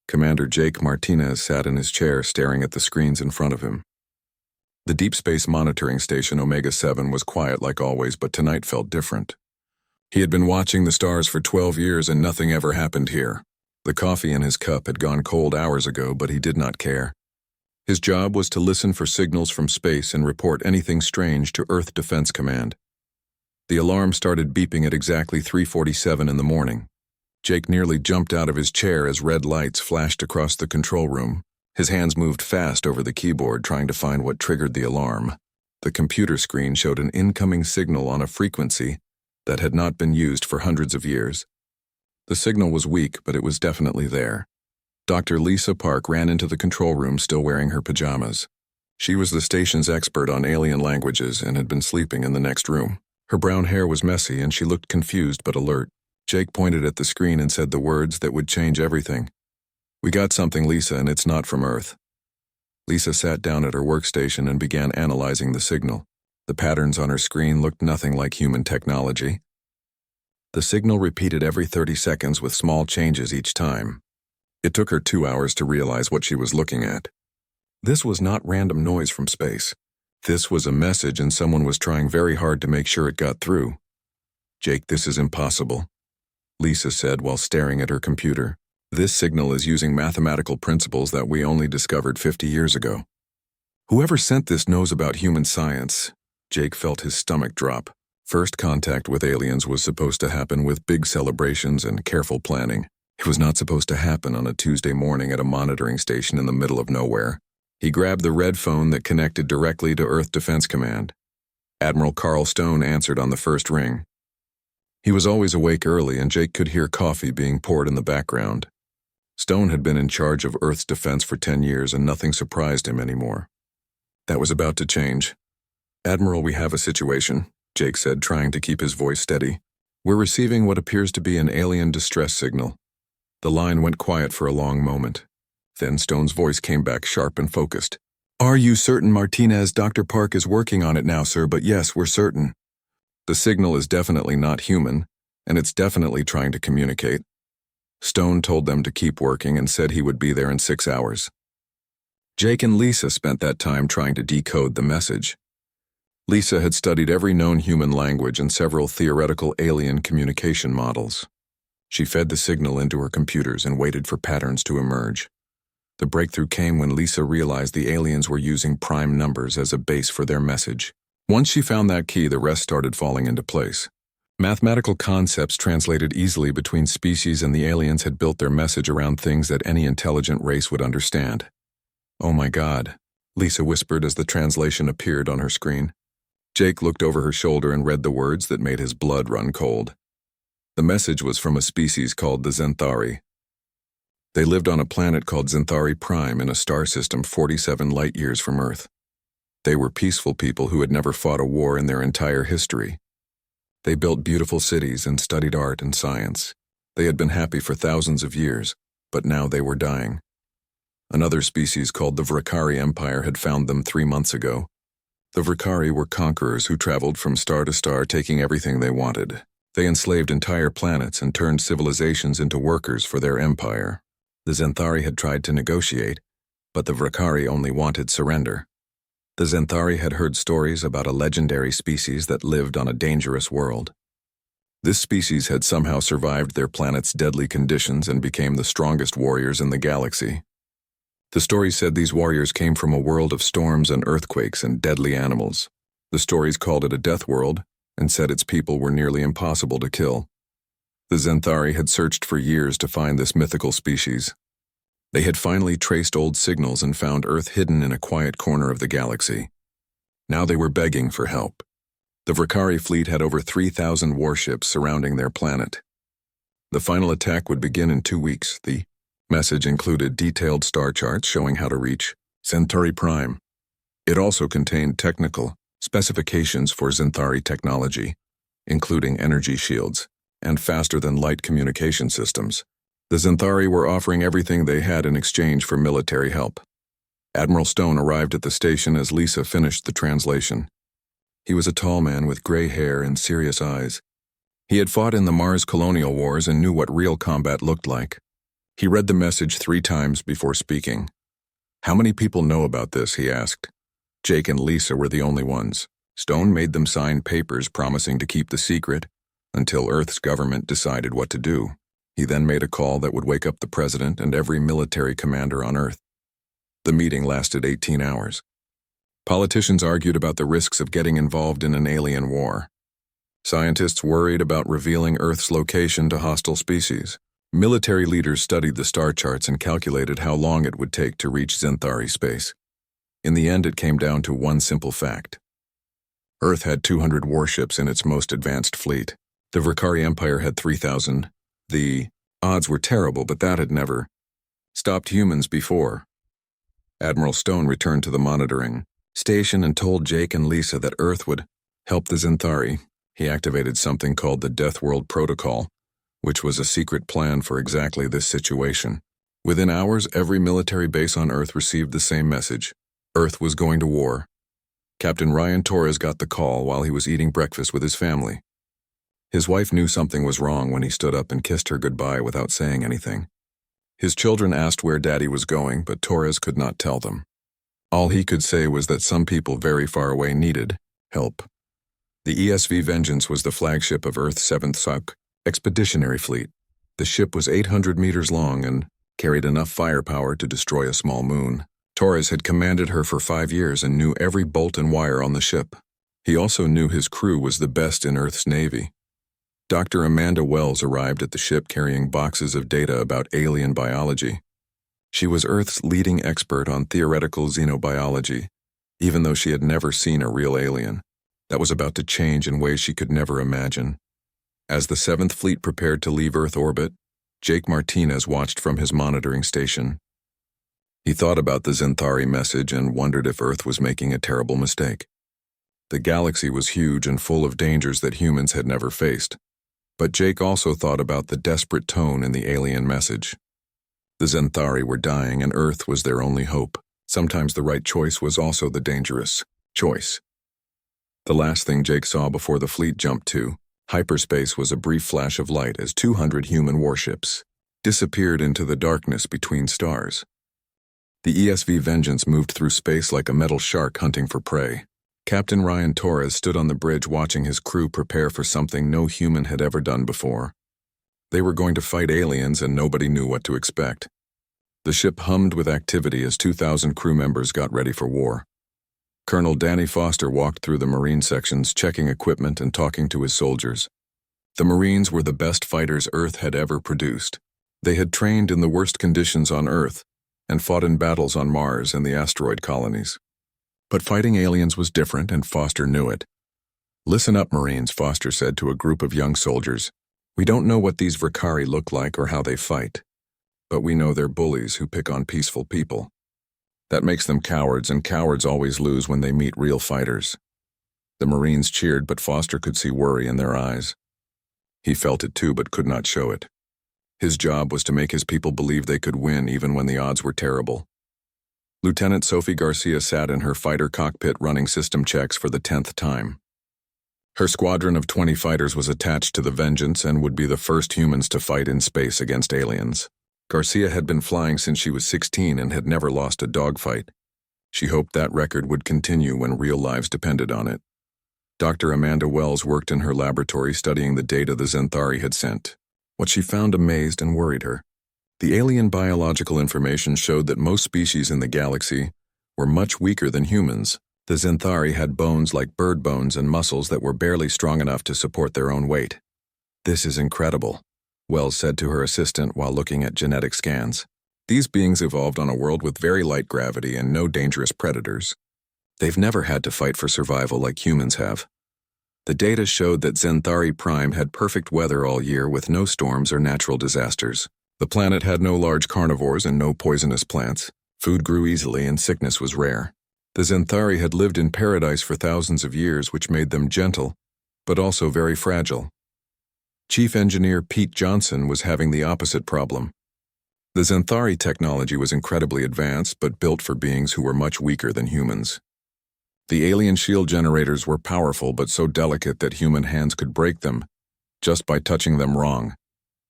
Commander Jake Martinez sat in his chair staring at the screens in front of him. The deep space monitoring station Omega-7 was quiet like always, but tonight felt different. He had been watching the stars for 12 years and nothing ever happened here. The coffee in his cup had gone cold hours ago, but he did not care. His job was to listen for signals from space and report anything strange to Earth Defense Command. The alarm started beeping at exactly 3:47 in the morning. Jake nearly jumped out of his chair as red lights flashed across the control room. His hands moved fast over the keyboard, trying to find what triggered the alarm. The computer screen showed an incoming signal on a frequency that had not been used for hundreds of years. The signal was weak, but it was definitely there. Dr. Lisa Park ran into the control room still wearing her pajamas. She was the station's expert on alien languages and had been sleeping in the next room. Her brown hair was messy and she looked confused but alert. Jake pointed at the screen and said the words that would change everything. "We got something, Lisa, and it's not from Earth." Lisa sat down at her workstation and began analyzing the signal. The patterns on her screen looked nothing like human technology. The signal repeated every 30 seconds with small changes each time. It took her 2 hours to realize what she was looking at. This was not random noise from space. This was a message, and someone was trying very hard to make sure it got through. "Jake, this is impossible," Lisa said while staring at her computer. "This signal is using mathematical principles that we only discovered 50 years ago. Whoever sent this knows about human science." Jake felt his stomach drop. First contact with aliens was supposed to happen with big celebrations and careful planning. It was not supposed to happen on a Tuesday morning at a monitoring station in the middle of nowhere. He grabbed the red phone that connected directly to Earth Defense Command. Admiral Carl Stone answered on the first ring. He was always awake early, and Jake could hear coffee being poured in the background. Stone had been in charge of Earth's defense for 10 years, and nothing surprised him anymore. That was about to change. "Admiral, we have a situation," Jake said, trying to keep his voice steady. "We're receiving what appears to be an alien distress signal." The line went quiet for a long moment. Then Stone's voice came back sharp and focused. "Are you certain, Martinez? Dr. Park is working on it now, sir, but yes, we're certain. The signal is definitely not human, and it's definitely trying to communicate." Stone told them to keep working and said he would be there in 6 hours. Jake and Lisa spent that time trying to decode the message. Lisa had studied every known human language and several theoretical alien communication models. She fed the signal into her computers and waited for patterns to emerge. The breakthrough came when Lisa realized the aliens were using prime numbers as a base for their message. Once she found that key, the rest started falling into place. Mathematical concepts translated easily between species, and the aliens had built their message around things that any intelligent race would understand. "Oh my God," Lisa whispered as the translation appeared on her screen. Jake looked over her shoulder and read the words that made his blood run cold. The message was from a species called the Xanthari. They lived on a planet called Xanthari Prime in a star system 47 light-years from Earth. They were peaceful people who had never fought a war in their entire history. They built beautiful cities and studied art and science. They had been happy for thousands of years, but now they were dying. Another species called the Vrakari Empire had found them 3 months ago. The Vrakari were conquerors who traveled from star to star, taking everything they wanted. They enslaved entire planets and turned civilizations into workers for their empire. The Xanthari had tried to negotiate, but the Vrakari only wanted surrender. The Xanthari had heard stories about a legendary species that lived on a dangerous world. This species had somehow survived their planet's deadly conditions and became the strongest warriors in the galaxy. The story said these warriors came from a world of storms and earthquakes and deadly animals. The stories called it a death world and said its people were nearly impossible to kill. The Xanthari had searched for years to find this mythical species. They had finally traced old signals and found Earth hidden in a quiet corner of the galaxy. Now they were begging for help. The Vrakari fleet had over 3,000 warships surrounding their planet. The final attack would begin in 2 weeks. The message included detailed star charts showing how to reach Centauri Prime. It also contained technical specifications for Xanthari technology, including energy shields and faster-than-light communication systems. The Xanthari were offering everything they had in exchange for military help. Admiral Stone arrived at the station as Lisa finished the translation. He was a tall man with gray hair and serious eyes. He had fought in the Mars colonial wars and knew what real combat looked like. He read the message 3 times before speaking. "How many people know about this?" he asked. Jake and Lisa were the only ones. Stone made them sign papers promising to keep the secret until Earth's government decided what to do. He then made a call that would wake up the president and every military commander on Earth. The meeting lasted 18 hours. Politicians argued about the risks of getting involved in an alien war. Scientists worried about revealing Earth's location to hostile species. Military leaders studied the star charts and calculated how long it would take to reach Xanthari space. In the end, it came down to one simple fact. Earth had 200 warships in its most advanced fleet. The Vakari Empire had 3,000. The odds were terrible, but that had never stopped humans before. Admiral Stone returned to the monitoring station and told Jake and Lisa that Earth would help the Xanthari. He activated something called the Deathworld Protocol, which was a secret plan for exactly this situation. Within hours, every military base on Earth received the same message. Earth was going to war. Captain Ryan Torres got the call while he was eating breakfast with his family. His wife knew something was wrong when he stood up and kissed her goodbye without saying anything. His children asked where Daddy was going, but Torres could not tell them. All he could say was that some people very far away needed help. The ESV Vengeance was the flagship of Earth's 7th SOC expeditionary fleet. The ship was 800 meters long and carried enough firepower to destroy a small moon. Torres had commanded her for 5 years and knew every bolt and wire on the ship. He also knew his crew was the best in Earth's Navy. Dr. Amanda Wells arrived at the ship carrying boxes of data about alien biology. She was Earth's leading expert on theoretical xenobiology, even though she had never seen a real alien. That was about to change in ways she could never imagine. As the 7th Fleet prepared to leave Earth orbit, Jake Martinez watched from his monitoring station. He thought about the Xanthari message and wondered if Earth was making a terrible mistake. The galaxy was huge and full of dangers that humans had never faced. But Jake also thought about the desperate tone in the alien message. The Xanthari were dying and Earth was their only hope. Sometimes the right choice was also the dangerous choice. The last thing Jake saw before the fleet jumped to hyperspace was a brief flash of light as 200 human warships disappeared into the darkness between stars. The ESV Vengeance moved through space like a metal shark hunting for prey. Captain Ryan Torres stood on the bridge watching his crew prepare for something no human had ever done before. They were going to fight aliens and nobody knew what to expect. The ship hummed with activity as 2,000 crew members got ready for war. Colonel Danny Foster walked through the Marine sections, checking equipment and talking to his soldiers. The Marines were the best fighters Earth had ever produced. They had trained in the worst conditions on Earth and fought in battles on Mars and the asteroid colonies. But fighting aliens was different, and Foster knew it. "Listen up, Marines," Foster said to a group of young soldiers. "We don't know what these Vakari look like or how they fight, but we know they're bullies who pick on peaceful people. That makes them cowards, and cowards always lose when they meet real fighters." The Marines cheered, but Foster could see worry in their eyes. He felt it too, but could not show it. His job was to make his people believe they could win even when the odds were terrible. Lieutenant Sophie Garcia sat in her fighter cockpit running system checks for the 10th time. Her squadron of 20 fighters was attached to the Vengeance and would be the first humans to fight in space against aliens. Garcia had been flying since she was 16 and had never lost a dogfight. She hoped that record would continue when real lives depended on it. Dr. Amanda Wells worked in her laboratory studying the data the Xanthari had sent. What she found amazed and worried her. The alien biological information showed that most species in the galaxy were much weaker than humans. The Xanthari had bones like bird bones and muscles that were barely strong enough to support their own weight. "This is incredible," Wells said to her assistant while looking at genetic scans. "These beings evolved on a world with very light gravity and no dangerous predators. They've never had to fight for survival like humans have." The data showed that Xanthari Prime had perfect weather all year with no storms or natural disasters. The planet had no large carnivores and no poisonous plants. Food grew easily and sickness was rare. The Xanthari had lived in paradise for thousands of years, which made them gentle, but also very fragile. Chief Engineer Pete Johnson was having the opposite problem. The Xanthari technology was incredibly advanced, but built for beings who were much weaker than humans. The alien shield generators were powerful but so delicate that human hands could break them just by touching them wrong.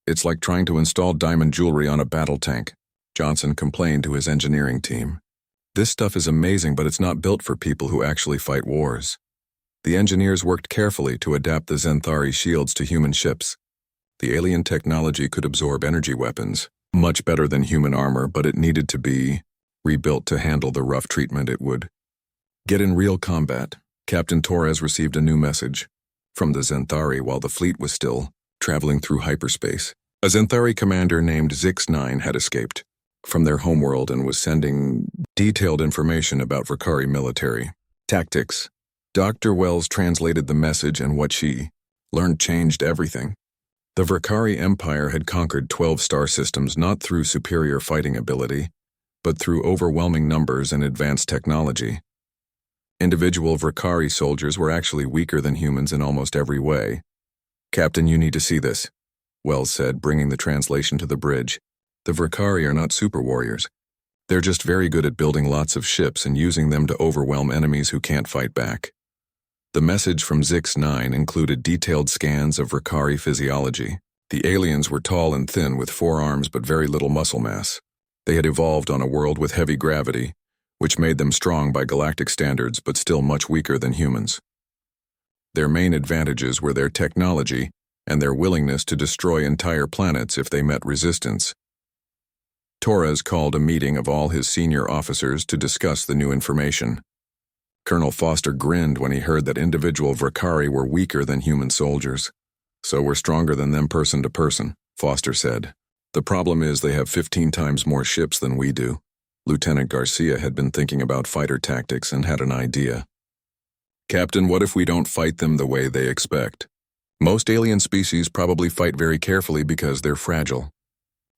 It's like trying to install diamond jewelry on a battle tank, Johnson complained to his engineering team. This stuff is amazing, but it's not built for people who actually fight wars. The engineers worked carefully to adapt the Zenthari shields to human ships. The alien technology could absorb energy weapons, much better than human armor, but it needed to be rebuilt to handle the rough treatment it would get in real combat. Captain Torres received a new message from the Zenthari while the fleet was still traveling through hyperspace. A Zenthari commander named Zix-9 had escaped from their homeworld and was sending detailed information about Vakari military tactics. Dr. Wells translated the message, and what she learned changed everything. The Vakari Empire had conquered 12 star systems not through superior fighting ability, but through overwhelming numbers and advanced technology. Individual Vakari soldiers were actually weaker than humans in almost every way. "Captain, you need to see this," Wells said, bringing the translation to the bridge. "The Vakari are not super warriors. They're just very good at building lots of ships and using them to overwhelm enemies who can't fight back." The message from Zix-9 included detailed scans of Vakari physiology. The aliens were tall and thin with 4 arms but very little muscle mass. They had evolved on a world with heavy gravity, which made them strong by galactic standards but still much weaker than humans. Their main advantages were their technology and their willingness to destroy entire planets if they met resistance. Torres called a meeting of all his senior officers to discuss the new information. Colonel Foster grinned when he heard that individual Vakari were weaker than human soldiers. "So we're stronger than them person to person," Foster said. "The problem is they have 15 times more ships than we do." Lieutenant Garcia had been thinking about fighter tactics and had an idea. "Captain, what if we don't fight them the way they expect? Most alien species probably fight very carefully because they're fragile.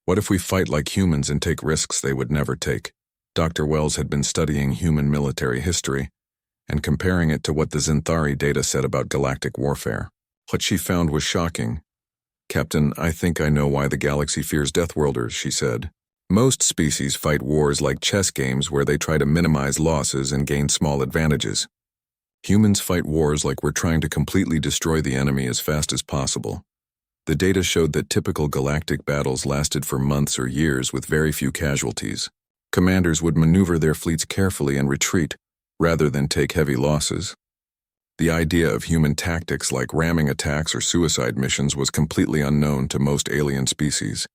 What if we fight like humans and take risks they would never take?" Dr. Wells had been studying human military history and comparing it to what the Zenthari data said about galactic warfare. What she found was shocking. "Captain, I think I know why the galaxy fears Deathworlders," she said. "Most species fight wars like chess games where they try to minimize losses and gain small advantages. Humans fight wars like we're trying to completely destroy the enemy as fast as possible." The data showed that typical galactic battles lasted for months or years with very few casualties. Commanders would maneuver their fleets carefully and retreat, rather than take heavy losses. The idea of human tactics like ramming attacks or suicide missions was completely unknown to most alien species.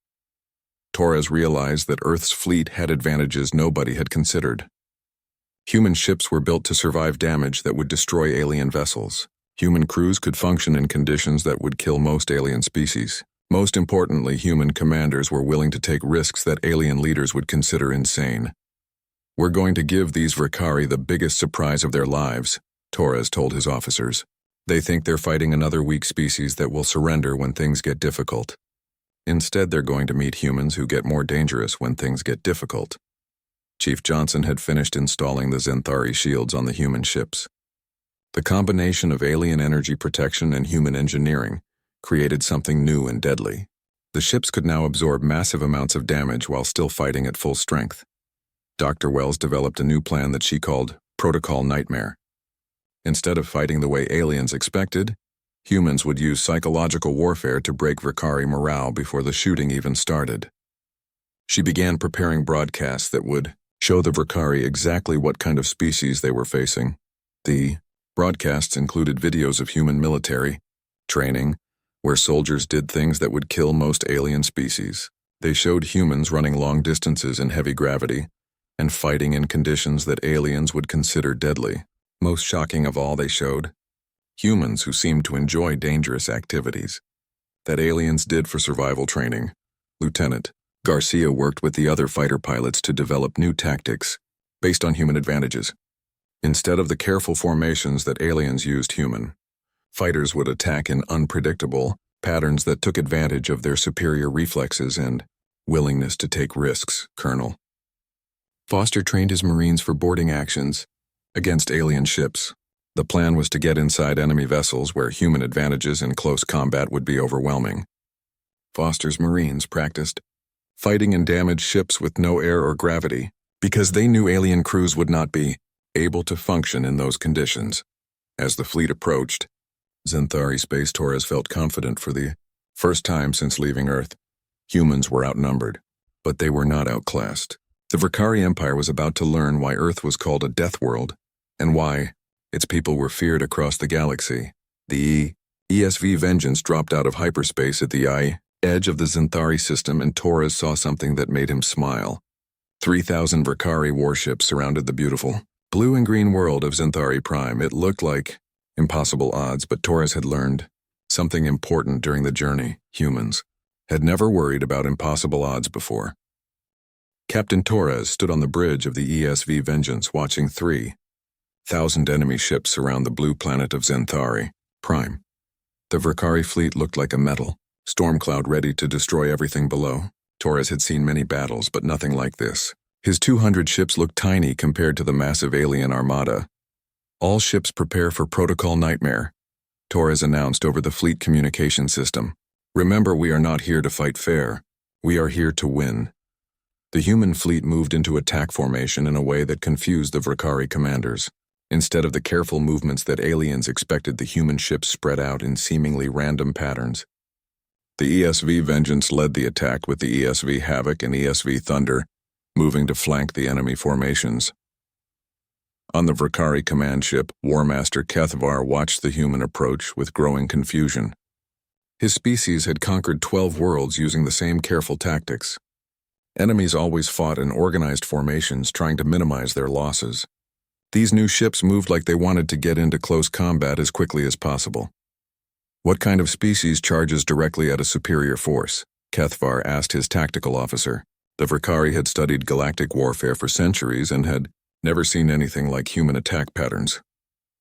Torres realized that Earth's fleet had advantages nobody had considered. Human ships were built to survive damage that would destroy alien vessels. Human crews could function in conditions that would kill most alien species. Most importantly, human commanders were willing to take risks that alien leaders would consider insane. "We're going to give these Vakari the biggest surprise of their lives," Torres told his officers. "They think they're fighting another weak species that will surrender when things get difficult. Instead, they're going to meet humans who get more dangerous when things get difficult." Chief Johnson had finished installing the Zenthari shields on the human ships. The combination of alien energy protection and human engineering created something new and deadly. The ships could now absorb massive amounts of damage while still fighting at full strength. Dr. Wells developed a new plan that she called Protocol Nightmare. Instead of fighting the way aliens expected, humans would use psychological warfare to break Vakari morale before the shooting even started. She began preparing broadcasts that would show the Vakari exactly what kind of species they were facing. The broadcasts included videos of human military training, where soldiers did things that would kill most alien species. They showed humans running long distances in heavy gravity and fighting in conditions that aliens would consider deadly. Most shocking of all, they showed humans who seemed to enjoy dangerous activities that aliens did for survival training. Lieutenant Garcia worked with the other fighter pilots to develop new tactics based on human advantages. Instead of the careful formations that aliens used, human fighters would attack in unpredictable patterns that took advantage of their superior reflexes and willingness to take risks. Colonel Foster trained his Marines for boarding actions against alien ships. The plan was to get inside enemy vessels where human advantages in close combat would be overwhelming. Foster's Marines practiced fighting in damaged ships with no air or gravity because they knew alien crews would not be able to function in those conditions. As the fleet approached, Zenthari Space Torres felt confident for the first time since leaving Earth. Humans were outnumbered, but they were not outclassed. The Vakari Empire was about to learn why Earth was called a death world, and why its people were feared across the galaxy. The ESV Vengeance dropped out of hyperspace at the edge of the Xanthari system, and Torres saw something that made him smile. 3,000 Vakari warships surrounded the beautiful blue and green world of Xanthari Prime. It looked like impossible odds, but Torres had learned something important during the journey. Humans had never worried about impossible odds before. Captain Torres stood on the bridge of the ESV Vengeance watching 3,000 enemy ships surround the blue planet of Xanthari Prime. The Vakari fleet looked like a metal storm cloud ready to destroy everything below. Torres had seen many battles, but nothing like this. His 200 ships looked tiny compared to the massive alien armada. All ships prepare for Protocol Nightmare, Torres announced over the fleet communication system. Remember, we are not here to fight fair. We are here to win. The human fleet moved into attack formation in a way that confused the Vakari commanders. Instead of the careful movements that aliens expected, the human ships spread out in seemingly random patterns. The ESV Vengeance led the attack with the ESV Havoc and ESV Thunder, moving to flank the enemy formations. On the Vakari command ship, War Master Kethvar watched the human approach with growing confusion. His species had conquered 12 worlds using the same careful tactics. Enemies always fought in organized formations, trying to minimize their losses. These new ships moved like they wanted to get into close combat as quickly as possible. What kind of species charges directly at a superior force? Kethvar asked his tactical officer. The Vakari had studied galactic warfare for centuries and had never seen anything like human attack patterns.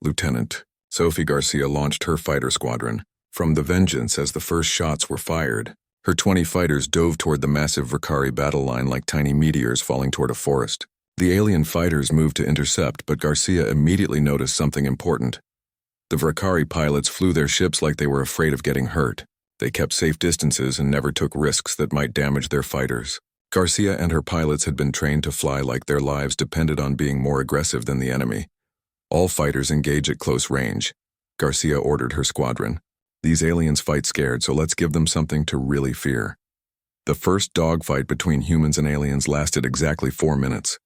Lieutenant Sophie Garcia launched her fighter squadron from the Vengeance as the first shots were fired. Her 20 fighters dove toward the massive Vakari battle line like tiny meteors falling toward a forest. The alien fighters moved to intercept, but Garcia immediately noticed something important. The Vakari pilots flew their ships like they were afraid of getting hurt. They kept safe distances and never took risks that might damage their fighters. Garcia and her pilots had been trained to fly like their lives depended on being more aggressive than the enemy. All fighters engage at close range. Garcia ordered her squadron. These aliens fight scared, so let's give them something to really fear. The first dogfight between humans and aliens lasted exactly 4 minutes.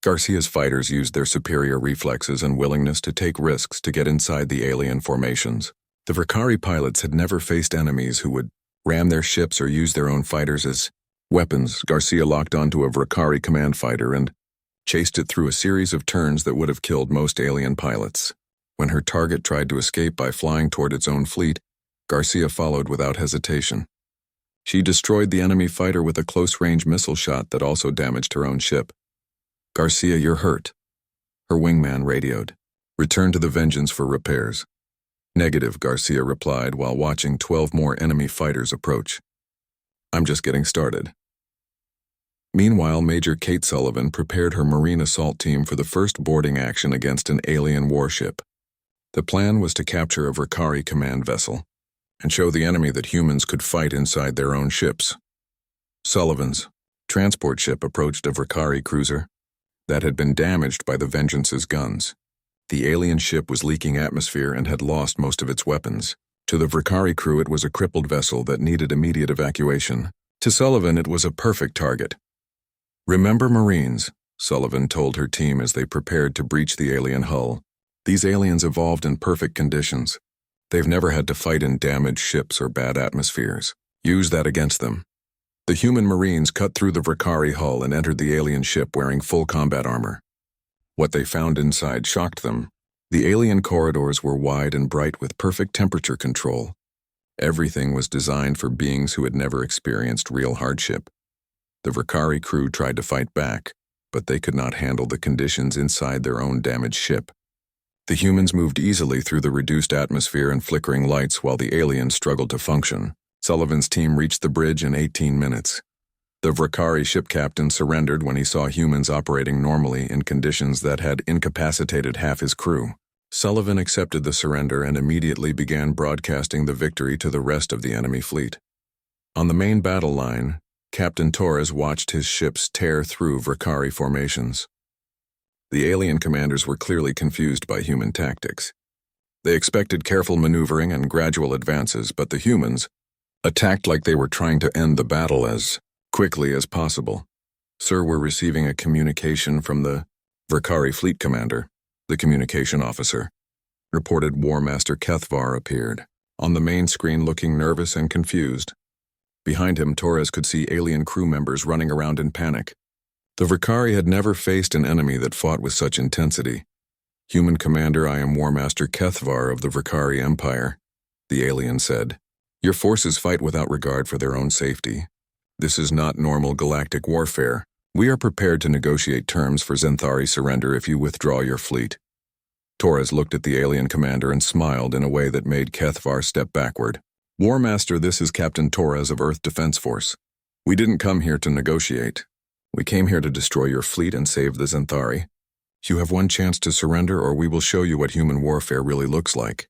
Garcia's fighters used their superior reflexes and willingness to take risks to get inside the alien formations. The Vakari pilots had never faced enemies who would ram their ships or use their own fighters as weapons. Garcia locked onto a Vakari command fighter and chased it through a series of turns that would have killed most alien pilots. When her target tried to escape by flying toward its own fleet, Garcia followed without hesitation. She destroyed the enemy fighter with a close-range missile shot that also damaged her own ship. "Garcia, you're hurt," her wingman radioed. "Return to the Vengeance for repairs." "Negative," Garcia replied while watching 12 more enemy fighters approach. "I'm just getting started." Meanwhile, Major Kate Sullivan prepared her Marine assault team for the first boarding action against an alien warship. The plan was to capture a Vakari command vessel and show the enemy that humans could fight inside their own ships. Sullivan's transport ship approached a Vakari cruiser that had been damaged by the Vengeance's guns. The alien ship was leaking atmosphere and had lost most of its weapons. To the Vakari crew, it was a crippled vessel that needed immediate evacuation. To Sullivan, it was a perfect target. "Remember, Marines," Sullivan told her team as they prepared to breach the alien hull. "These aliens evolved in perfect conditions. They've never had to fight in damaged ships or bad atmospheres. Use that against them." The human Marines cut through the Vakari hull and entered the alien ship wearing full combat armor. What they found inside shocked them. The alien corridors were wide and bright with perfect temperature control. Everything was designed for beings who had never experienced real hardship. The Vakari crew tried to fight back, but they could not handle the conditions inside their own damaged ship. The humans moved easily through the reduced atmosphere and flickering lights while the aliens struggled to function. Sullivan's team reached the bridge in 18 minutes. The Vakari ship captain surrendered when he saw humans operating normally in conditions that had incapacitated half his crew. Sullivan accepted the surrender and immediately began broadcasting the victory to the rest of the enemy fleet. On the main battle line, Captain Torres watched his ships tear through Vakari formations. The alien commanders were clearly confused by human tactics. They expected careful maneuvering and gradual advances, but the humans attacked like they were trying to end the battle as quickly as possible. "Sir, we're receiving a communication from the Verkari Fleet Commander," the communication officer reported. War Master Kethvar appeared on the main screen, looking nervous and confused. Behind him, Torres could see alien crew members running around in panic. The Verkari had never faced an enemy that fought with such intensity. "Human Commander, I am War Master Kethvar of the Verkari Empire," the alien said. "Your forces fight without regard for their own safety. This is not normal galactic warfare. We are prepared to negotiate terms for Zenthari surrender if you withdraw your fleet." Torres looked at the alien commander and smiled in a way that made Kethvar step backward. "War Master, this is Captain Torres of Earth Defense Force. We didn't come here to negotiate. We came here to destroy your fleet and save the Zenthari. You have one chance to surrender, or we will show you what human warfare really looks like."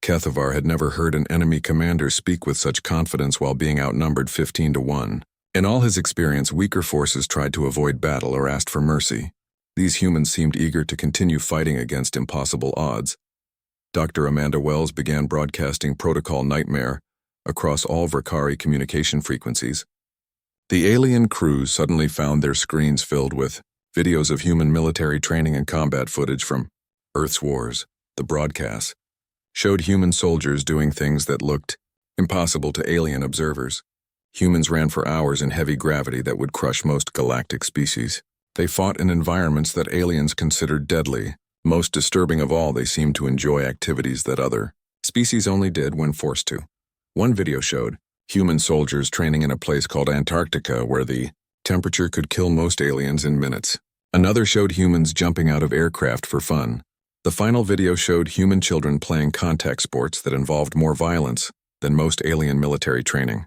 Kethvar had never heard an enemy commander speak with such confidence while being outnumbered 15-1. In all his experience, weaker forces tried to avoid battle or asked for mercy. These humans seemed eager to continue fighting against impossible odds. Dr. Amanda Wells began broadcasting Protocol Nightmare across all Verkari communication frequencies. The alien crews suddenly found their screens filled with videos of human military training and combat footage from Earth's wars. The broadcasts showed human soldiers doing things that looked impossible to alien observers. Humans ran for hours in heavy gravity that would crush most galactic species. They fought in environments that aliens considered deadly. Most disturbing of all, they seemed to enjoy activities that other species only did when forced to. One video showed human soldiers training in a place called Antarctica where the temperature could kill most aliens in minutes. Another showed humans jumping out of aircraft for fun. The final video showed human children playing contact sports that involved more violence than most alien military training.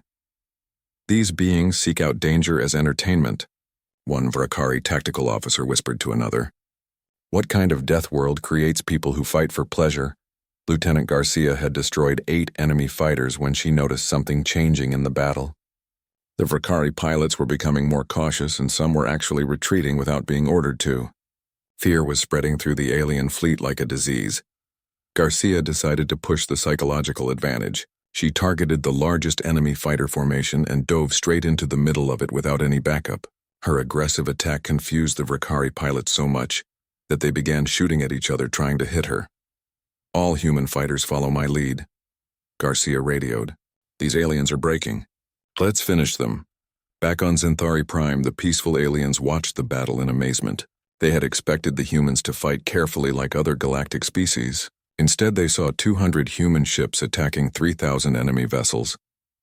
"These beings seek out danger as entertainment," one Verkari tactical officer whispered to another. "What kind of death world creates people who fight for pleasure?" Lieutenant Garcia had destroyed 8 enemy fighters when she noticed something changing in the battle. The Verkari pilots were becoming more cautious, and some were actually retreating without being ordered to. Fear was spreading through the alien fleet like a disease. Garcia decided to push the psychological advantage. She targeted the largest enemy fighter formation and dove straight into the middle of it without any backup. Her aggressive attack confused the Verkari pilots so much that they began shooting at each other, trying to hit her. "All human fighters follow my lead," Garcia radioed. "These aliens are breaking. Let's finish them." Back on Zenthari Prime, the peaceful aliens watched the battle in amazement. They had expected the humans to fight carefully like other galactic species. Instead, they saw 200 human ships attacking 3,000 enemy vessels,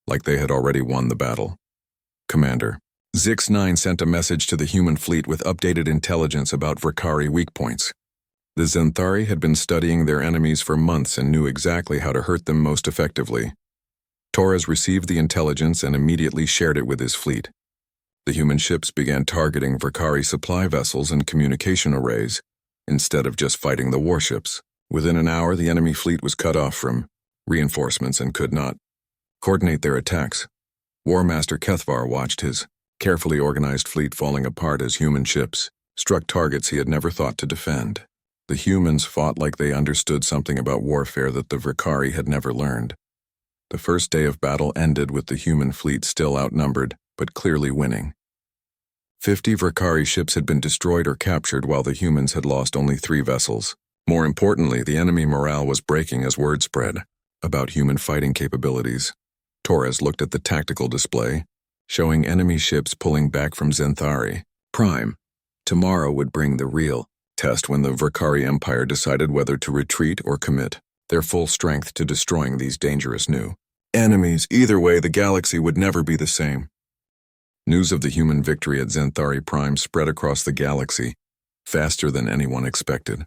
like they had already won the battle. "Commander, Zix-9 sent a message to the human fleet with updated intelligence about Verkari weak points. The Zenthari had been studying their enemies for months and knew exactly how to hurt them most effectively." Torres received the intelligence and immediately shared it with his fleet. The human ships began targeting Verkari supply vessels and communication arrays, instead of just fighting the warships. Within an hour, the enemy fleet was cut off from reinforcements and could not coordinate their attacks. War Master Kethvar watched his carefully organized fleet falling apart as human ships struck targets he had never thought to defend. The humans fought like they understood something about warfare that the Verkari had never learned. The first day of battle ended with the human fleet still outnumbered, but clearly winning. 50 Verkari ships had been destroyed or captured, while the humans had lost only 3 vessels. More importantly, the enemy morale was breaking as word spread about human fighting capabilities. Torres looked at the tactical display, showing enemy ships pulling back from Zenthari Prime. Tomorrow would bring the real test when the Verkari Empire decided whether to retreat or commit their full strength to destroying these dangerous new enemies. Either way, the galaxy would never be the same. News of the human victory at Zenthari Prime spread across the galaxy faster than anyone expected.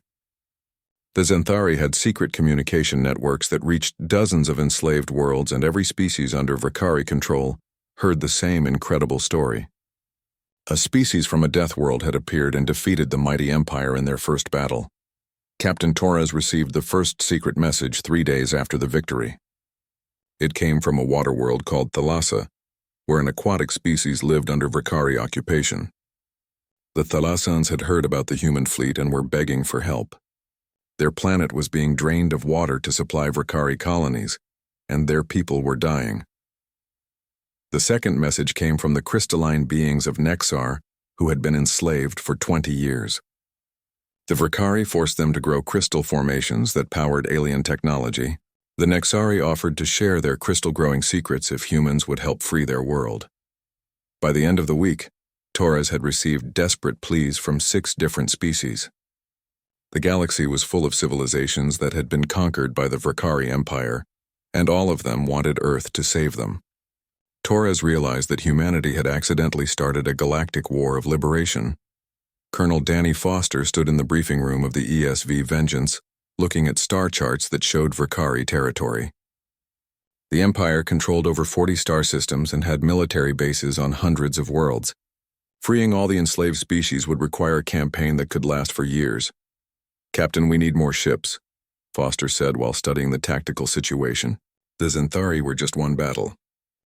The Zenthari had secret communication networks that reached dozens of enslaved worlds, and every species under Verkari control heard the same incredible story. A species from a death world had appeared and defeated the mighty empire in their first battle. Captain Torres received the first secret message 3 days after the victory. It came from a water world called Thalassa, where an aquatic species lived under Verkari occupation. The Thalassans had heard about the human fleet and were begging for help. Their planet was being drained of water to supply Verkari colonies, and their people were dying. The second message came from the crystalline beings of Nexar, who had been enslaved for 20 years. The Vrkari forced them to grow crystal formations that powered alien technology. The Nexari offered to share their crystal-growing secrets if humans would help free their world. By the end of the week, Torres had received desperate pleas from 6 different species. The galaxy was full of civilizations that had been conquered by the Vrkari Empire, and all of them wanted Earth to save them. Torres realized that humanity had accidentally started a galactic war of liberation. Colonel Danny Foster stood in the briefing room of the ESV Vengeance, looking at star charts that showed Vrkari territory. The Empire controlled over 40 star systems and had military bases on hundreds of worlds. Freeing all the enslaved species would require a campaign that could last for years. "Captain, we need more ships," Foster said while studying the tactical situation. "The Zenthari were just one battle.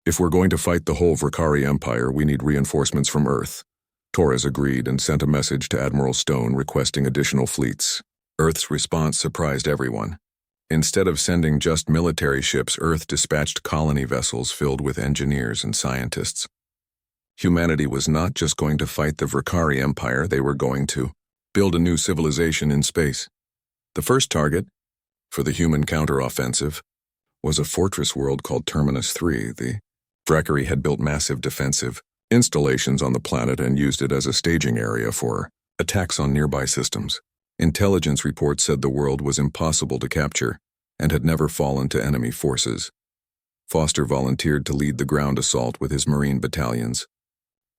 If we're going to fight the whole Vrkari Empire, we need reinforcements from Earth." Torres agreed and sent a message to Admiral Stone requesting additional fleets. Earth's response surprised everyone. Instead of sending just military ships, Earth dispatched colony vessels filled with engineers and scientists. Humanity was not just going to fight the Vrkari Empire, they were going to build a new civilization in space. The first target, for the human counteroffensive, was a fortress world called Terminus 3. The Vrkari had built massive defensive installations on the planet and used it as a staging area for attacks on nearby systems. Intelligence reports said the world was impossible to capture and had never fallen to enemy forces. Foster volunteered to lead the ground assault with his Marine battalions.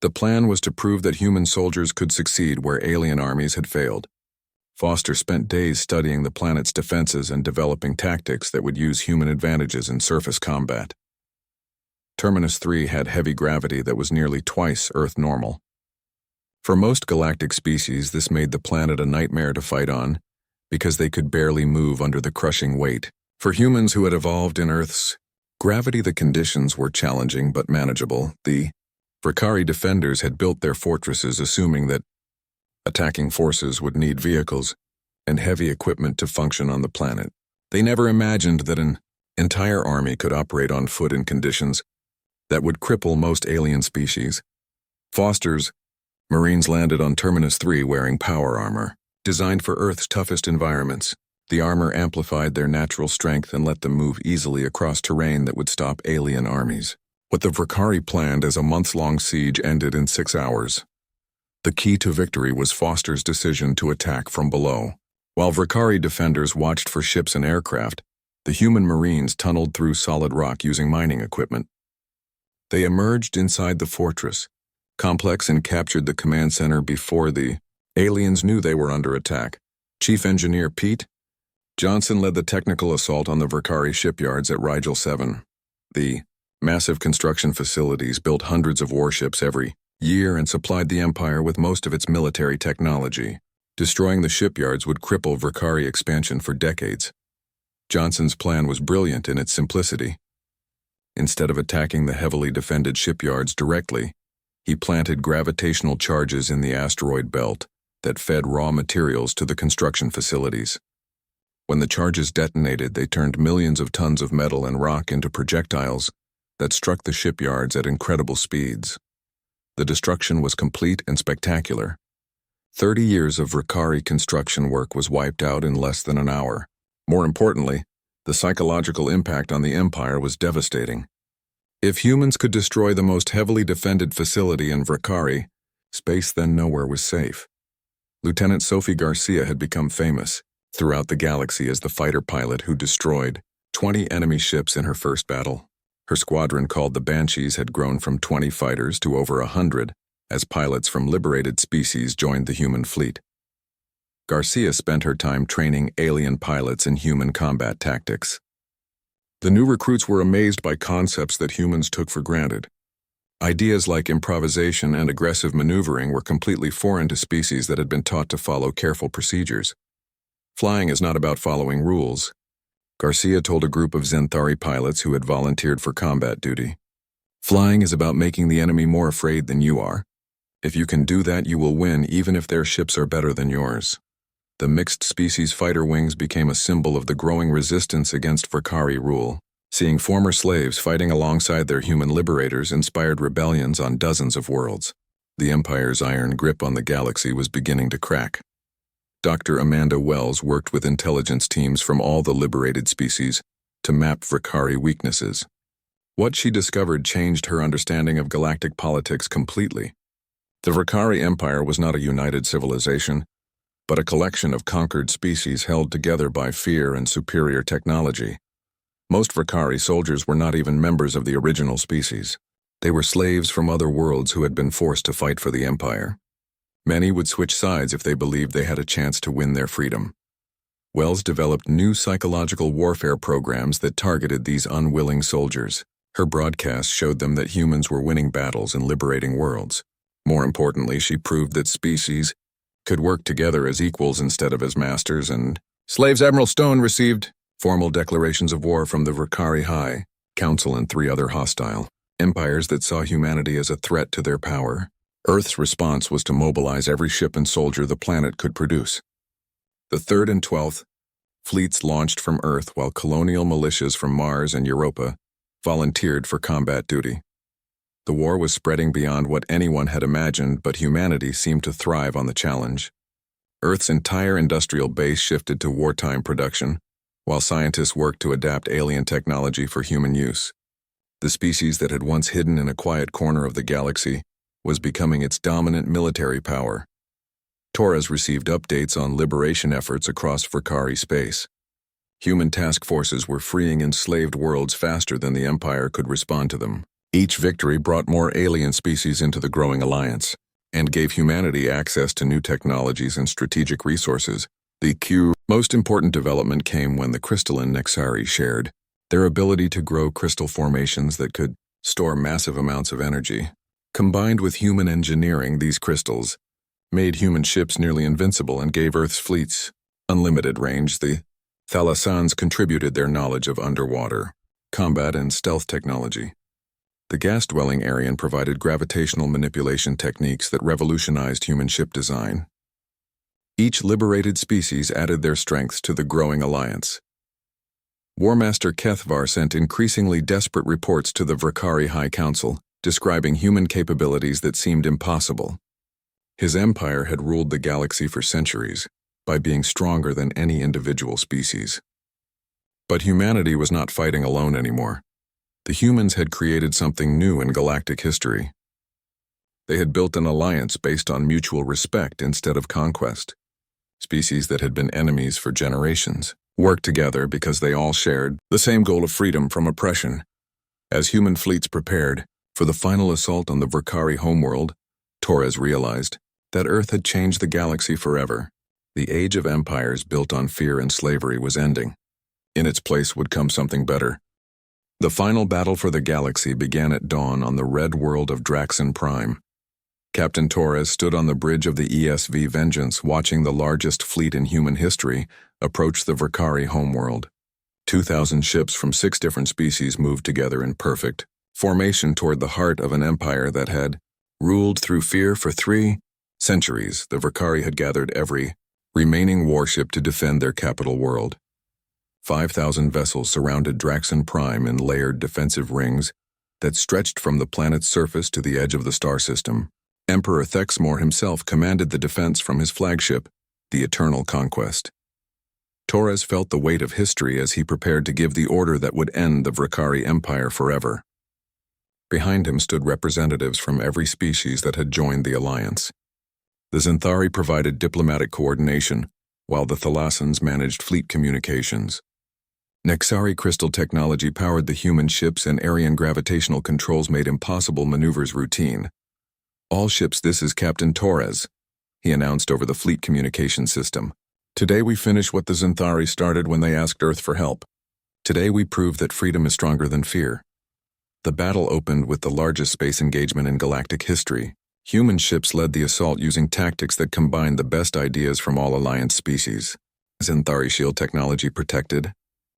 The plan was to prove that human soldiers could succeed where alien armies had failed. Foster spent days studying the planet's defenses and developing tactics that would use human advantages in surface combat. Terminus 3 had heavy gravity that was nearly twice Earth normal. For most galactic species, this made the planet a nightmare to fight on, because they could barely move under the crushing weight. For humans who had evolved in Earth's gravity, the conditions were challenging but manageable. The Vrkari defenders had built their fortresses assuming that attacking forces would need vehicles and heavy equipment to function on the planet. They never imagined that an entire army could operate on foot in conditions that would cripple most alien species. Foster's Marines landed on Terminus 3 wearing power armor, designed for Earth's toughest environments. The armor amplified their natural strength and let them move easily across terrain that would stop alien armies. What the Vrkari planned as a months-long siege ended in 6 hours. The key to victory was Foster's decision to attack from below. While Vrkari defenders watched for ships and aircraft, the human Marines tunneled through solid rock using mining equipment. They emerged inside the fortress complex and captured the command center before the aliens knew they were under attack. Chief Engineer Pete Johnson led the technical assault on the Vrkari shipyards at Rigel 7. The massive construction facilities built hundreds of warships every year and supplied the Empire with most of its military technology. Destroying the shipyards would cripple Vrkari expansion for decades. Johnson's plan was brilliant in its simplicity. Instead of attacking the heavily defended shipyards directly, he planted gravitational charges in the asteroid belt that fed raw materials to the construction facilities. When the charges detonated, they turned millions of tons of metal and rock into projectiles that struck the shipyards at incredible speeds. The destruction was complete and spectacular. 30 years of Vrkari construction work was wiped out in less than an hour. More importantly, the psychological impact on the Empire was devastating. If humans could destroy the most heavily defended facility in Vrkari, space then nowhere was safe. Lieutenant Sophie Garcia had become famous throughout the galaxy as the fighter pilot who destroyed 20 enemy ships in her first battle. Her squadron, called the Banshees, had grown from 20 fighters to over 100 as pilots from liberated species joined the human fleet. Garcia spent her time training alien pilots in human combat tactics. The new recruits were amazed by concepts that humans took for granted. Ideas like improvisation and aggressive maneuvering were completely foreign to species that had been taught to follow careful procedures. Flying is not about following rules, Garcia told a group of Zenthari pilots who had volunteered for combat duty. Flying is about making the enemy more afraid than you are. If you can do that, you will win even if their ships are better than yours. The mixed-species fighter wings became a symbol of the growing resistance against Vrkari rule. Seeing former slaves fighting alongside their human liberators inspired rebellions on dozens of worlds. The Empire's iron grip on the galaxy was beginning to crack. Dr. Amanda Wells worked with intelligence teams from all the liberated species to map Vakari weaknesses. What she discovered changed her understanding of galactic politics completely. The Vakari Empire was not a united civilization, but a collection of conquered species held together by fear and superior technology. Most Vakari soldiers were not even members of the original species. They were slaves from other worlds who had been forced to fight for the Empire. Many would switch sides if they believed they had a chance to win their freedom. Wells developed new psychological warfare programs that targeted these unwilling soldiers. Her broadcasts showed them that humans were winning battles and liberating worlds. More importantly, she proved that species could work together as equals instead of as masters and slaves. Admiral Stone received formal declarations of war from the Vakari High Council and 3 other hostile empires that saw humanity as a threat to their power. Earth's response was to mobilize every ship and soldier the planet could produce. The 3rd and 12th fleets launched from Earth while colonial militias from Mars and Europa volunteered for combat duty. The war was spreading beyond what anyone had imagined, but humanity seemed to thrive on the challenge. Earth's entire industrial base shifted to wartime production, while scientists worked to adapt alien technology for human use. The species that had once hidden in a quiet corner of the galaxy was becoming its dominant military power. Torres received updates on liberation efforts across Vakari space. Human task forces were freeing enslaved worlds faster than the Empire could respond to them. Each victory brought more alien species into the growing alliance and gave humanity access to new technologies and strategic resources. The most important development came when the crystalline Nexari shared their ability to grow crystal formations that could store massive amounts of energy. Combined with human engineering, these crystals made human ships nearly invincible and gave Earth's fleets unlimited range. The Thalassans contributed their knowledge of underwater combat and stealth technology. The gas-dwelling Aryan provided gravitational manipulation techniques that revolutionized human ship design. Each liberated species added their strengths to the growing alliance. Warmaster Kethvar sent increasingly desperate reports to the Vakari High Council, describing human capabilities that seemed impossible. His empire had ruled the galaxy for centuries, by being stronger than any individual species. But humanity was not fighting alone anymore. The humans had created something new in galactic history. They had built an alliance based on mutual respect instead of conquest. Species that had been enemies for generations worked together because they all shared the same goal of freedom from oppression. As human fleets prepared for the final assault on the Vakari homeworld, Torres realized that Earth had changed the galaxy forever. The age of empires built on fear and slavery was ending. In its place would come something better. The final battle for the galaxy began at dawn on the red world of Draxon Prime. Captain Torres stood on the bridge of the ESV Vengeance, watching the largest fleet in human history approach the Vakari homeworld. 2,000 ships from 6 different species moved together in perfect formation toward the heart of an empire that had ruled through fear for 3 centuries. The Vakari had gathered every remaining warship to defend their capital world. 5,000 vessels surrounded Draxon Prime in layered defensive rings that stretched from the planet's surface to the edge of the star system. Emperor Thexmor himself commanded the defense from his flagship, the Eternal Conquest. Torres felt the weight of history as he prepared to give the order that would end the Vakari Empire forever. Behind him stood representatives from every species that had joined the alliance. The Zenthari provided diplomatic coordination, while the Thalassans managed fleet communications. Nexari crystal technology powered the human ships, and Aryan gravitational controls made impossible maneuvers routine. "All ships, this is Captain Torres," he announced over the fleet communication system. "Today we finish what the Zenthari started when they asked Earth for help. Today we prove that freedom is stronger than fear." The battle opened with the largest space engagement in galactic history. Human ships led the assault using tactics that combined the best ideas from all Alliance species. Zenthari shield technology protected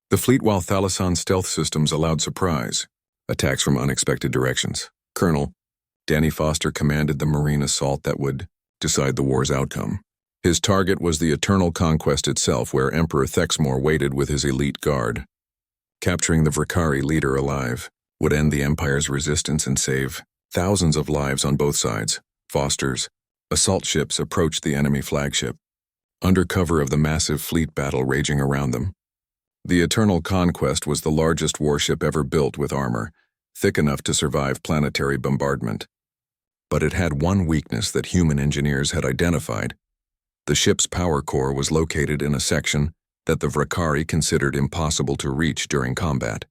the fleet, while Thalassan stealth systems allowed surprise attacks from unexpected directions. Colonel Danny Foster commanded the marine assault that would decide the war's outcome. His target was the Eternal Conquest itself, where Emperor Thexmor waited with his elite guard. Capturing the Vrikari leader alive would end the Empire's resistance and save thousands of lives on both sides. Foster's assault ships approached the enemy flagship, under cover of the massive fleet battle raging around them. The Eternal Conquest was the largest warship ever built with armor, thick enough to survive planetary bombardment. But it had one weakness that human engineers had identified. The ship's power core was located in a section that the Vrikari considered impossible to reach during combat.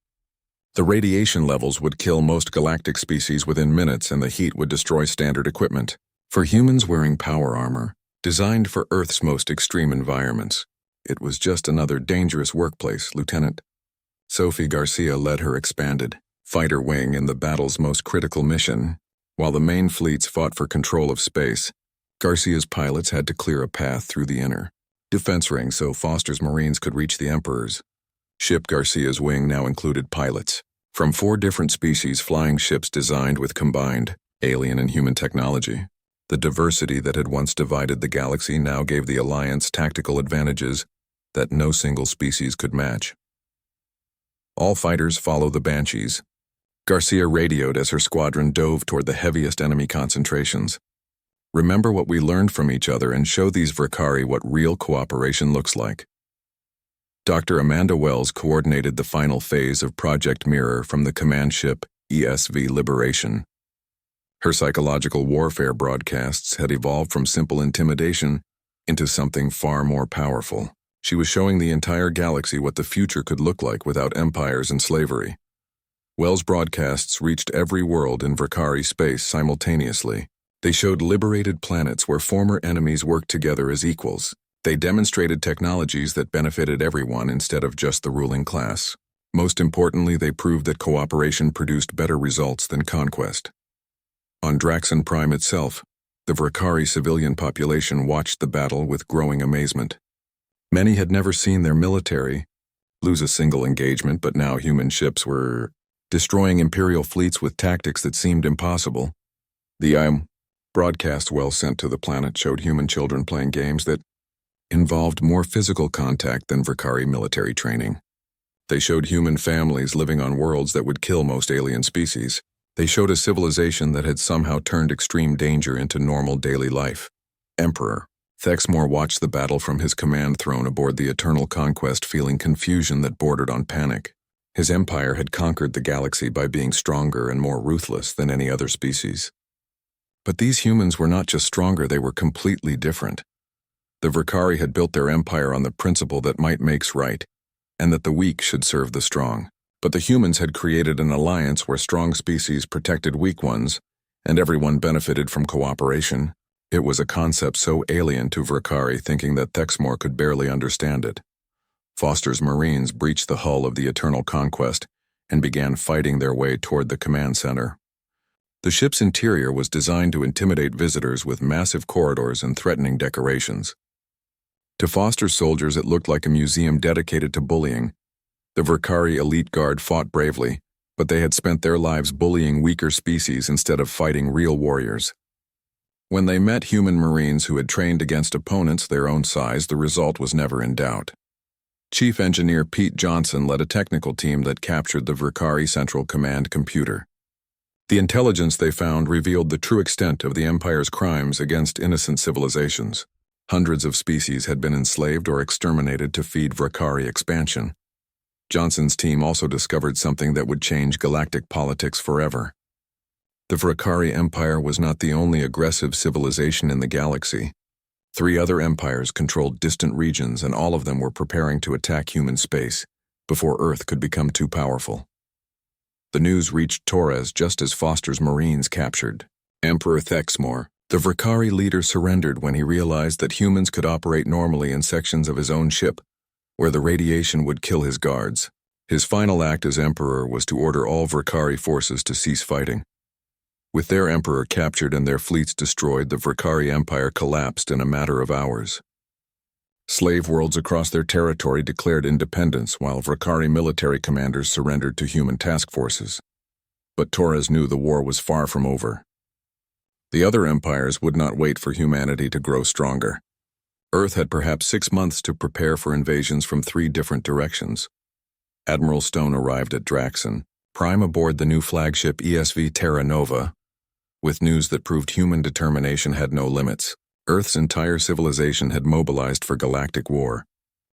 The radiation levels would kill most galactic species within minutes, and the heat would destroy standard equipment. For humans wearing power armor, designed for Earth's most extreme environments, it was just another dangerous workplace, Lieutenant. Sophie Garcia led her expanded fighter wing in the battle's most critical mission. While the main fleets fought for control of space, Garcia's pilots had to clear a path through the inner defense ring so Foster's Marines could reach the Emperor's ship. Garcia's wing now included pilots from 4 different species, flying ships designed with combined alien and human technology. The diversity that had once divided the galaxy now gave the Alliance tactical advantages that no single species could match. All fighters follow the Banshees. Garcia radioed as her squadron dove toward the heaviest enemy concentrations. Remember what we learned from each other and show these Vrikari what real cooperation looks like. Dr. Amanda Wells coordinated the final phase of Project Mirror from the command ship ESV Liberation. Her psychological warfare broadcasts had evolved from simple intimidation into something far more powerful. She was showing the entire galaxy what the future could look like without empires and slavery. Wells' broadcasts reached every world in Vrikari space simultaneously. They showed liberated planets where former enemies worked together as equals. They demonstrated technologies that benefited everyone instead of just the ruling class. Most importantly, they proved that cooperation produced better results than conquest. On Draxon Prime itself, the Vrikari civilian population watched the battle with growing amazement. Many had never seen their military lose a single engagement, but now human ships were destroying Imperial fleets with tactics that seemed impossible. The broadcast Wells sent to the planet showed human children playing games that involved more physical contact than Vrikari military training. They showed human families living on worlds that would kill most alien species. They showed a civilization that had somehow turned extreme danger into normal daily life. Emperor Thexmore watched the battle from his command throne aboard the Eternal Conquest, feeling confusion that bordered on panic. His empire had conquered the galaxy by being stronger and more ruthless than any other species. But these humans were not just stronger, they were completely different. The Vrikari had built their empire on the principle that might makes right, and that the weak should serve the strong. But the humans had created an alliance where strong species protected weak ones, and everyone benefited from cooperation. It was a concept so alien to Vrikari, thinking that Thexmore could barely understand it. Foster's Marines breached the hull of the Eternal Conquest and began fighting their way toward the command center. The ship's interior was designed to intimidate visitors with massive corridors and threatening decorations. To Foster's soldiers, it looked like a museum dedicated to bullying. The Vrikari elite guard fought bravely, but they had spent their lives bullying weaker species instead of fighting real warriors. When they met human Marines who had trained against opponents their own size, the result was never in doubt. Chief Engineer Pete Johnson led a technical team that captured the Vrikari Central Command computer. The intelligence they found revealed the true extent of the Empire's crimes against innocent civilizations. Hundreds of species had been enslaved or exterminated to feed Vrikari expansion. Johnson's team also discovered something that would change galactic politics forever. The Vrikari Empire was not the only aggressive civilization in the galaxy. 3 other empires controlled distant regions, and all of them were preparing to attack human space before Earth could become too powerful. The news reached Torres just as Foster's Marines captured Emperor Thexmore. The Vrikari leader surrendered when he realized that humans could operate normally in sections of his own ship, where the radiation would kill his guards. His final act as emperor was to order all Vrikari forces to cease fighting. With their emperor captured and their fleets destroyed, the Vrikari Empire collapsed in a matter of hours. Slave worlds across their territory declared independence, while Vrikari military commanders surrendered to human task forces. But Torres knew the war was far from over. The other empires would not wait for humanity to grow stronger. Earth had perhaps 6 months to prepare for invasions from 3 different directions. Admiral Stone arrived at Draxon, Prime aboard the new flagship ESV Terra Nova, with news that proved human determination had no limits. Earth's entire civilization had mobilized for galactic war.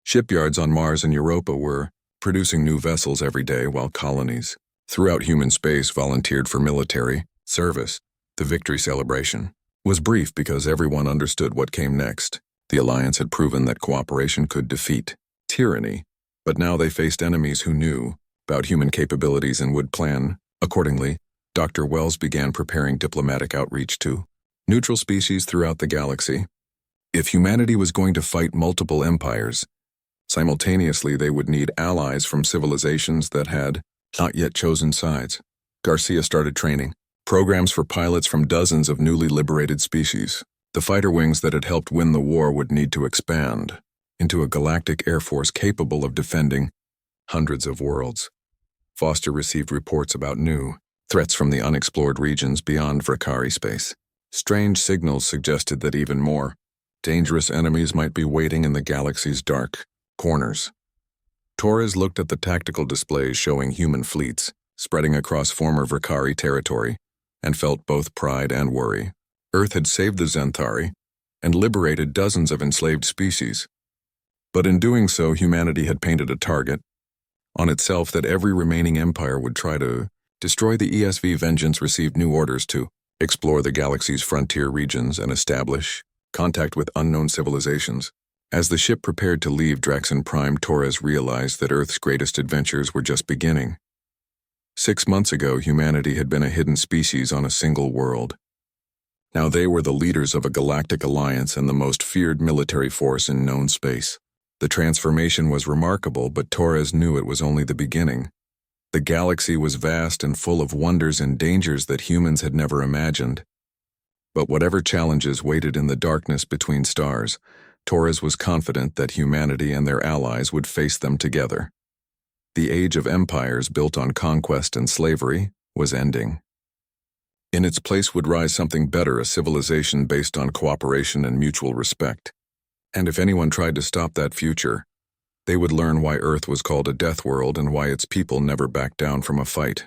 Shipyards on Mars and Europa were producing new vessels every day, while colonies throughout human space volunteered for military service. The victory celebration was brief because everyone understood what came next. The Alliance had proven that cooperation could defeat tyranny, but now they faced enemies who knew about human capabilities and would plan accordingly. Dr. Wells began preparing diplomatic outreach to neutral species throughout the galaxy. If humanity was going to fight multiple empires, simultaneously they would need allies from civilizations that had not yet chosen sides. Garcia started training programs for pilots from dozens of newly liberated species. The fighter wings that had helped win the war would need to expand into a galactic air force capable of defending hundreds of worlds. Foster received reports about new threats from the unexplored regions beyond Vrakari space. Strange signals suggested that even more dangerous enemies might be waiting in the galaxy's dark corners. Torres looked at the tactical displays showing human fleets spreading across former Vrakari territory and felt both pride and worry. Earth had saved the Zenthari and liberated dozens of enslaved species. But in doing so, humanity had painted a target on itself that every remaining empire would try to destroy. The ESV Vengeance received new orders to explore the galaxy's frontier regions and establish contact with unknown civilizations. As the ship prepared to leave Draxon Prime, Torres realized that Earth's greatest adventures were just beginning. 6 months ago, humanity had been a hidden species on a single world. Now they were the leaders of a galactic alliance and the most feared military force in known space. The transformation was remarkable, but Torres knew it was only the beginning. The galaxy was vast and full of wonders and dangers that humans had never imagined. But whatever challenges waited in the darkness between stars, Torres was confident that humanity and their allies would face them together. The age of empires built on conquest and slavery was ending. In its place would rise something better, a civilization based on cooperation and mutual respect. And if anyone tried to stop that future, they would learn why Earth was called a death world and why its people never backed down from a fight.